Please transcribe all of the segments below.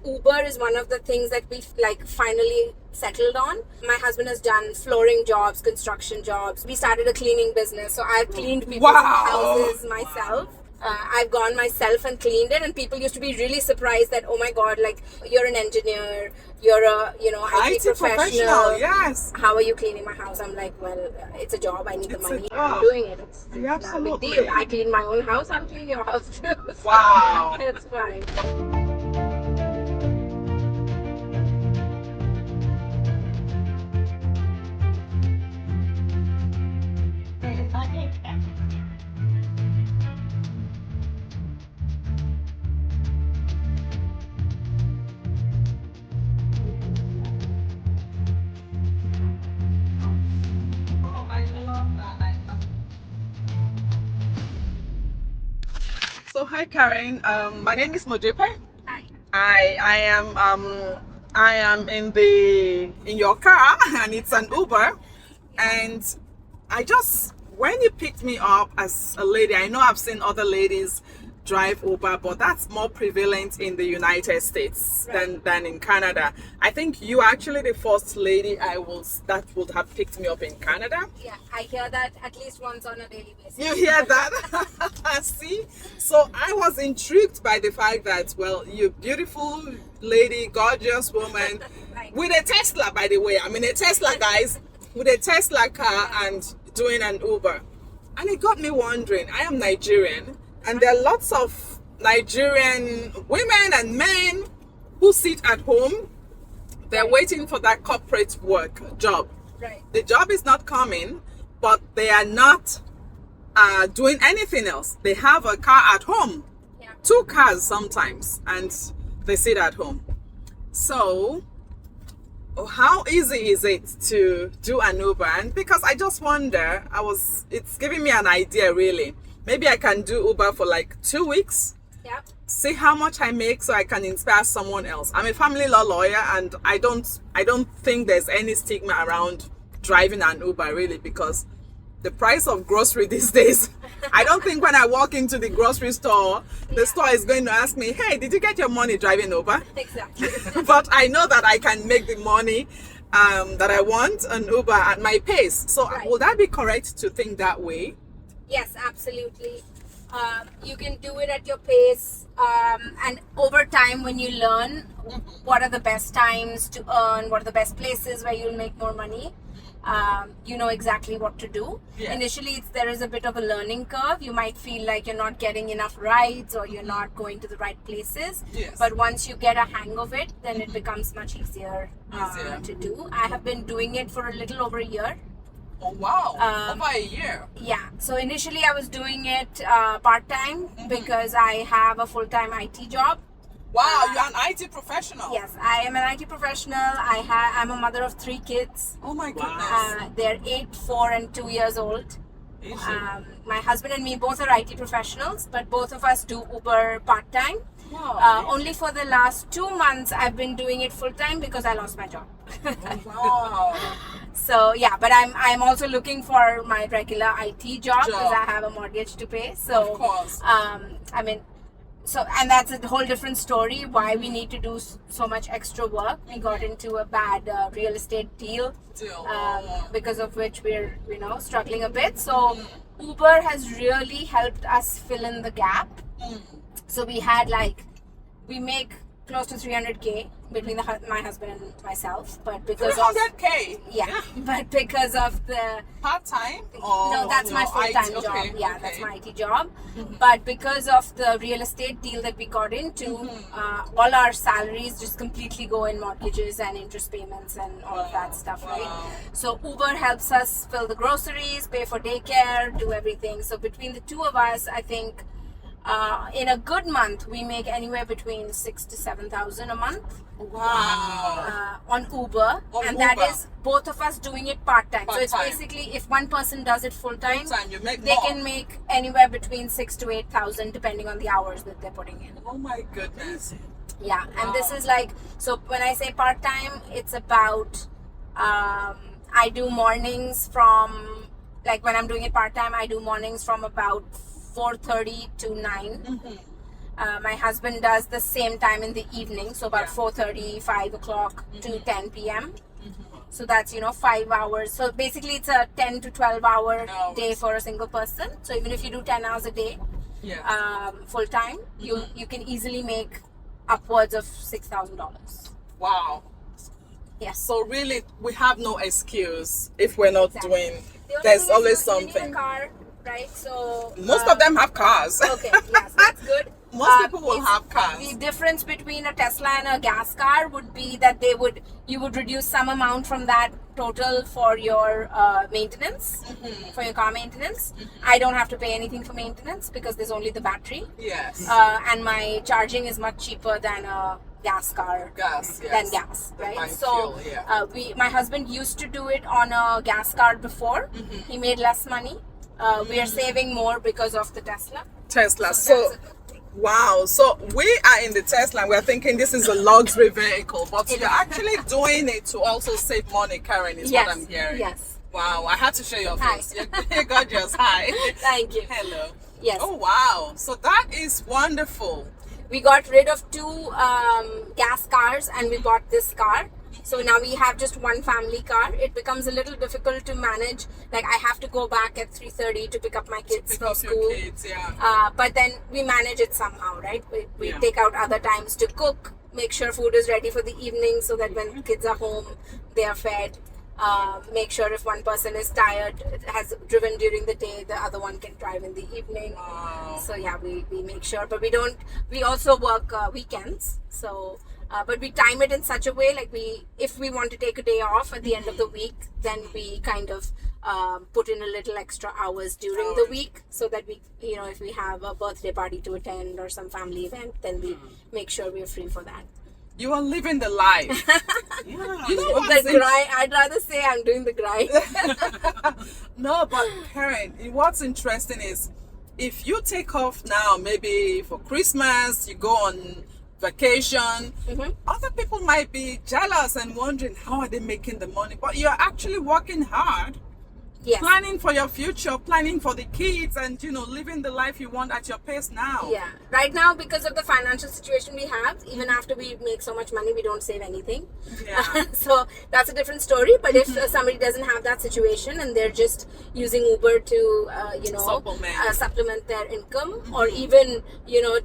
Uber is one of the things that we like finally settled on. My husband has done flooring jobs, construction jobs. We started a cleaning business, so I've cleaned people's houses myself. I've gone myself and cleaned it, and people used to be really surprised that, oh my god, like, you're an engineer, you're a IT professional. Yes. How are you cleaning my house? I'm like, well, it's a job. I need the money. I'm doing it. It's not a big deal. I clean my own house. I'm cleaning your house too. Wow. It's fine. So hi Karen, my name is Modupe. Hi. I am in your car and it's an Uber, and when you picked me up as a lady, I know I've seen other ladies drive Uber, but that's more prevalent in the United States than in Canada. I think you are actually the first lady that would have picked me up in Canada. Yeah, I hear that at least once on a daily basis. You hear that? See? So I was intrigued by the fact that, well, you beautiful lady, gorgeous woman, with a Tesla, by the way. I mean, a Tesla, guys, with a Tesla car and doing an Uber. And it got me wondering, I am Nigerian, and there are lots of Nigerian women and men who sit at home. They're waiting for that corporate job. Right. The job is not coming, but they are not doing anything else. They have a car at home, 2 cars sometimes, and they sit at home. So how easy is it to do an Uber? And because I just wonder, it's giving me an idea really. Maybe I can do Uber for like 2 weeks. Yeah. See how much I make so I can inspire someone else. I'm a family law lawyer, and I don't think there's any stigma around driving an Uber really, because the price of grocery these days, I don't think when I walk into the grocery store, the store is going to ask me, hey, did you get your money driving Uber? Exactly. But I know that I can make the money that I want on Uber at my pace. So would that be correct to think that way? Yes, absolutely. You can do it at your pace, and over time when you learn what are the best times to earn, what are the best places where you'll make more money, you know exactly what to do. Initially there is a bit of a learning curve. You might feel like you're not getting enough rides or you're not going to the right places, but once you get a hang of it, then it becomes much easier to do. I have been doing it for a little over a year. Oh wow, over a year. Yeah, so initially I was doing it part-time because I have a full-time IT job. Wow, you're an IT professional. Yes, I am an IT professional. I'm a mother of 3 kids. Oh my goodness. They're 8, 4 and 2 years old. My husband and me both are IT professionals, but both of us do Uber part-time. Wow. Only for the last 2 months I've been doing it full-time because I lost my job. Wow. So yeah, but I'm also looking for my regular IT job because I have a mortgage to pay. So of course. I mean, and that's a whole different story why we need to do so much extra work. We got into a bad real estate deal because of which we're struggling a bit. So Uber has really helped us fill in the gap. So we make close to 300K between my husband and myself, but because 300K. But because of the part-time, no, that's my full-time job. Okay. That's my IT job. But because of the real estate deal that we got into, all our salaries just completely go in mortgages and interest payments and all of that stuff, right? So Uber helps us fill the groceries, pay for daycare, do everything. So between the two of us, I think in a good month we make anywhere between 6,000 to 7,000 a month. Wow. On Uber, and that is both of us doing it part-time. So it's basically if one person does it full-time, they can make anywhere between 6,000 to 8,000 depending on the hours that they're putting in. Oh my goodness. Yeah, and this is so when I say part-time, it's about I do mornings from when I'm doing it part-time, I do mornings from about 4:30 to 9. My husband does the same time in the evening, so about 4:30, 5 o'clock to 10 p.m. So that's 5 hours. So basically it's a 10 to 12 hour day for a single person. So even if you do 10 hours a day, full time, you can easily make upwards of $6,000. Wow. Yes. So really, we have no excuse if we're not doing. The only There's thing is always you need something. a car, right? So Most of them have cars. Okay, yes, that's good. Most people will have cars. The difference between a Tesla and a gas car would be that you would reduce some amount from that total for your maintenance, for your car maintenance. I don't have to pay anything for maintenance because there's only the battery. Yes. And my charging is much cheaper than a gas car. Than gas, right? So my husband used to do it on a gas car before. He made less money. We are saving more because of the Tesla. So wow, so we are in the Tesla and we're thinking this is a luxury vehicle, but you're actually doing it to also save money, Karen, is what I'm hearing. Yes. Wow, I had to show your face. You're gorgeous. Hi. Thank you. Hello. Yes. Oh wow, so that is wonderful. We got rid of 2 gas cars and we bought this car. So now we have just one family car. It becomes a little difficult to manage. Like I have to go back at 3:30 to pick up my kids from school. But then we manage it somehow, right? We take out other times to cook, make sure food is ready for the evening so that when kids are home, they are fed. Make sure if one person is tired, has driven during the day, the other one can drive in the evening. Wow. So yeah, we make sure, but we also work weekends. So but we time it in such a way, like if we want to take a day off at the end of the week, then we kind of put in a little extra hours during the week so that we, if we have a birthday party to attend or some family event, then we make sure we're free for that. You are living the life. You know what? I'd rather say I'm doing the grind. No, but Karen, what's interesting is if you take off now, maybe for Christmas, you go on vacation, other people might be jealous and wondering how are they making the money, but you're actually working hard. Yes. Planning for your future, planning for the kids, and living the life you want at your pace now. Yeah. Right now, because of the financial situation we have, even after we make so much money, we don't save anything. Yeah. So that's a different story. But if somebody doesn't have that situation and they're just using Uber to, supplement their income, or even,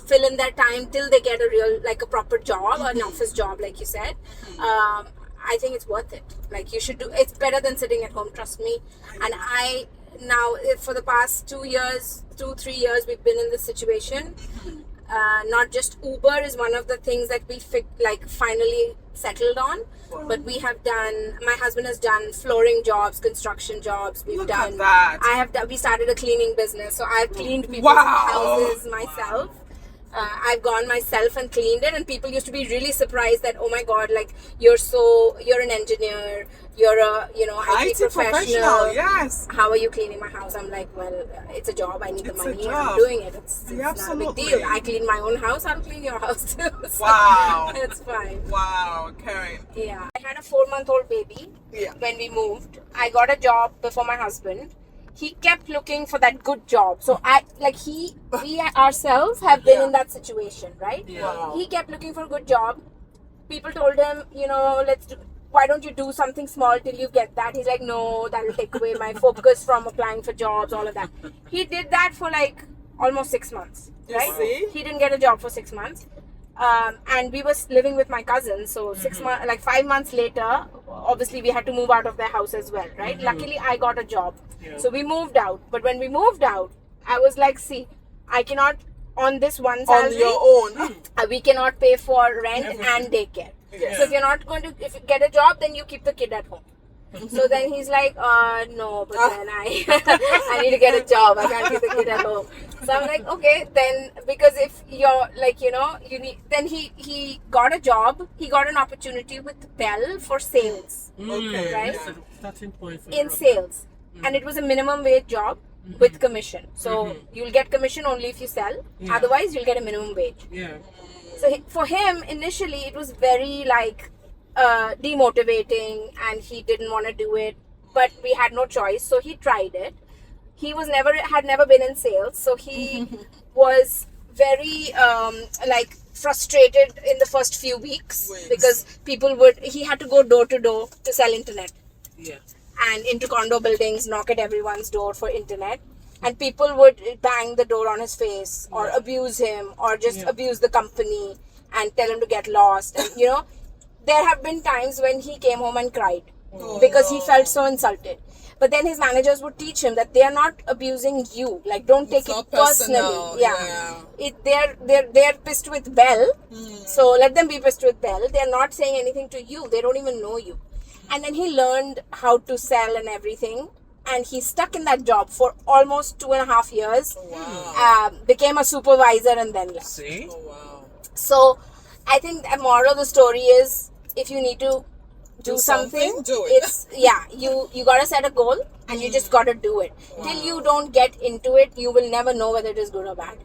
fill in their time till they get a proper job, an office job, like you said. I think it's worth it. Like you should do. It's better than sitting at home. Trust me. And I now for the past 3 years, we've been in this situation. Not just Uber is one of the things that we finally settled on, but we have done. My husband has done flooring jobs, construction jobs. Look at that. We started a cleaning business, so I've cleaned people's houses myself. I've gone myself and cleaned it, and people used to be really surprised that, oh my god, like you're an engineer, you're a IT professional. Yes. How are you cleaning my house? I'm like, well, it's a job. I need the money. I'm doing it. It's not a big deal. I clean my own house. I'll clean your house too. So wow. It's fine. Wow, Karen. Yeah. I had a 4-month-old baby when we moved. I got a job before my husband. He kept looking for that good job. So we ourselves have been in that situation, right? Yeah. Wow. He kept looking for a good job. People told him, why don't you do something small till you get that? He's like, no, that'll take away my focus from applying for jobs, all of that. He did that for almost 6 months, right? See? He didn't get a job for 6 months. And we were living with my cousin, so 5 months later, obviously we had to move out of their house as well, right? Luckily I got a job, so we moved out. But when we moved out, I was like, see, I cannot on this one salary, on your own, we cannot pay for rent and daycare. Yes. So if you get a job, then you keep the kid at home. So then he's like, no, but then I need to get a job. I can't keep the kid at home. So I'm like, okay, then, because if you're you need, then he got a job. He got an opportunity with Bell for sales. Okay. Right? Starting point in sales. And it was a minimum wage job with commission. So you'll get commission only if you sell. Otherwise, you'll get a minimum wage. Yeah. So for him, initially, it was very demotivating, and he didn't want to do it, but we had no choice, so he tried it. He had never been in sales, so he was very like frustrated in the first few weeks Weeks. because he had to go door to door to sell internet. Yeah. And into condo buildings, knock at everyone's door for internet, and people would bang the door on his face or abuse him or just abuse the company and tell him to get lost. And there have been times when he came home and cried because he felt so insulted. But then his managers would teach him that they are not abusing you. Like, don't take it personally. They're pissed with Bell, so let them be pissed with Bell. They're not saying anything to you. They don't even know you. And then he learned how to sell and everything. And he stuck in that job for almost 2.5 years. Wow. Became a supervisor and then left. See? Oh, wow. So, I think the moral of the story is, if you need to do something, do it. you gotta set a goal and you just gotta do it. Till you don't get into it, you will never know whether it is good or bad.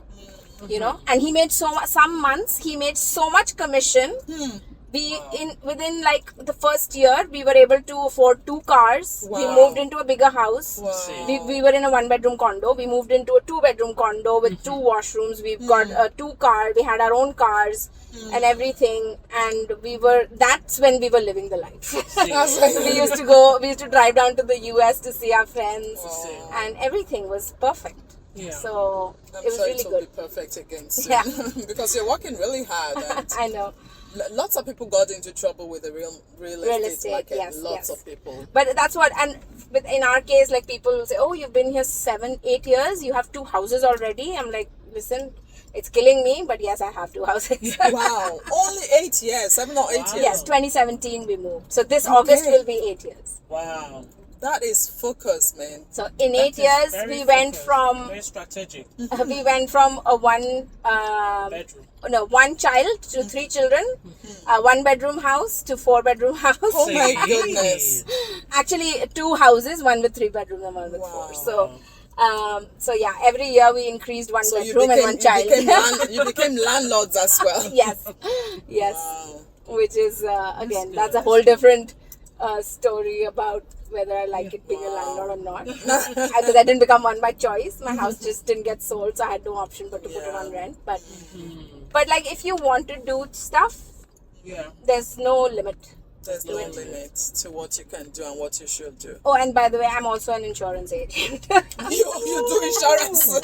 And he made some months he made so much commission. Within like the first year, we were able to afford 2 cars. We moved into a bigger house. We were in a 1-bedroom condo. We moved into a 2-bedroom condo with 2 washrooms. We've got 2 cars. We had our own cars and everything. And that's when we were living the life. We used to drive down to the US to see our friends, and everything was perfect. Yeah. So I'm it was sure really it will good. be perfect again soon. Yeah. Because you're working really hard. And I know. lots of people got into trouble with the real estate market. Yes, Lots of people. But that's what, and in our case, like, people will say, oh, you've been here 7-8 years, you have 2 houses already. I'm like, listen, it's killing me, but yes, I have 2 houses. Wow. Only 8 years, 7 or 8 years. Yes, 2017 we moved. So this August will be 8 years. Wow. That is focus, man. So in 8 years, Very we went focused, from very strategic. we went from a one child to 3 children, a 1-bedroom house to 4-bedroom house. Oh my See? goodness. Actually, 2 houses, one with 3 bedrooms and one with 4. So yeah, every year we increased 1 So bedroom and 1 child. You became landlords as well. Yes. Wow. Which is again, that's a whole different story about whether I like it being a landlord or not. Because I didn't become one by choice. My house just didn't get sold, so I had no option but to put it on rent. But like, if you want to do stuff, there's no limit. There's no limit to what you can do and what you should do. Oh, and by the way, I'm also an insurance agent. You do insurance.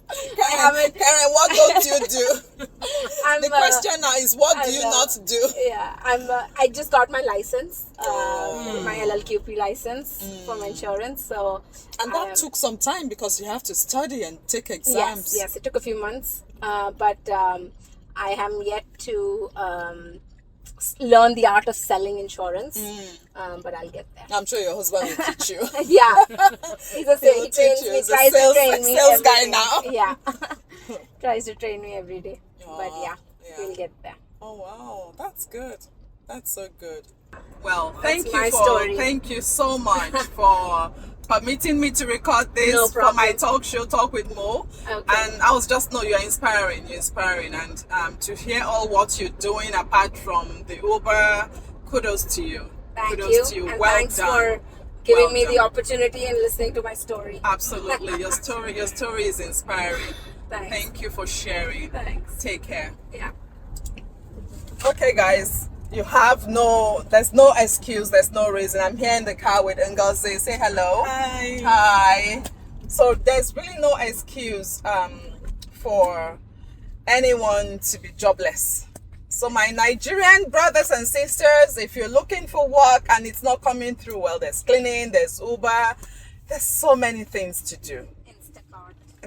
Karen, what don't you do? The question now is, what do you not do? Yeah, I just got my license, my LLQP license for my insurance. So, and that took some time because you have to study and take exams. Yes, it took a few months, but I am yet to learn the art of selling insurance. But I'll get there. I'm sure your husband will teach you. Yeah, he's a He trains me, tries to train me. Sales guy every day. now. Yeah, tries to train me every day. But Yeah. we'll get there. Oh wow, that's good. That's so good. Well, thank my story. Thank you so much for permitting me to record this No for problem. my talk show, Talk with Mo. Okay. And I was just you're inspiring, and to hear all what you're doing apart from the Uber, kudos to you. Thank kudos to you. you. And Well thanks done. for giving Well me the done. opportunity and listening to my story. Absolutely, your story is inspiring. Thanks. Thank you for sharing. Thanks. Take care. Yeah. Okay, guys, there's no excuse, there's no reason. I'm here in the car with Ngozi. Say hello. Hi. Hi. So there's really no excuse for anyone to be jobless. So my Nigerian brothers and sisters, if you're looking for work and it's not coming through, well, there's cleaning, there's Uber, there's so many things to do.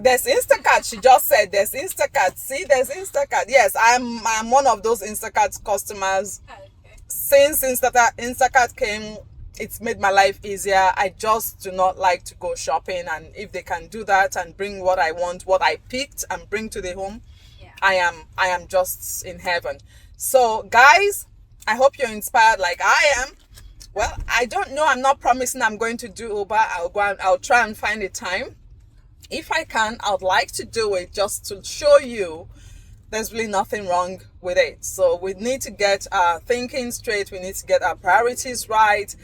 There's Instacart. She just said there's Instacart. See, there's Instacart. Yes, I'm one of those Instacart customers. Okay. Since Instacart came, it's made my life easier. I just do not like to go shopping, and if they can do that and bring what I want, what I picked, and bring to the home, I am just in heaven. So guys, I hope you're inspired like I am. Well, I don't know. I'm not promising I'm going to do Uber. I'll try and find a time. If I can, I would like to do it just to show you there's really nothing wrong with it. So we need to get our thinking straight. We need to get our priorities right.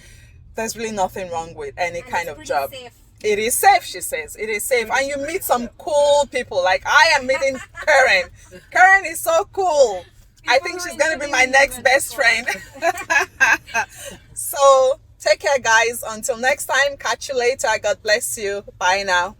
There's really nothing wrong with any kind of job. Safe. It is safe, she says. It is safe. And you meet some cool people. Like I am meeting Karen. Karen is so cool. I think she's going to be my next best friend. So take care, guys. Until next time, catch you later. God bless you. Bye now.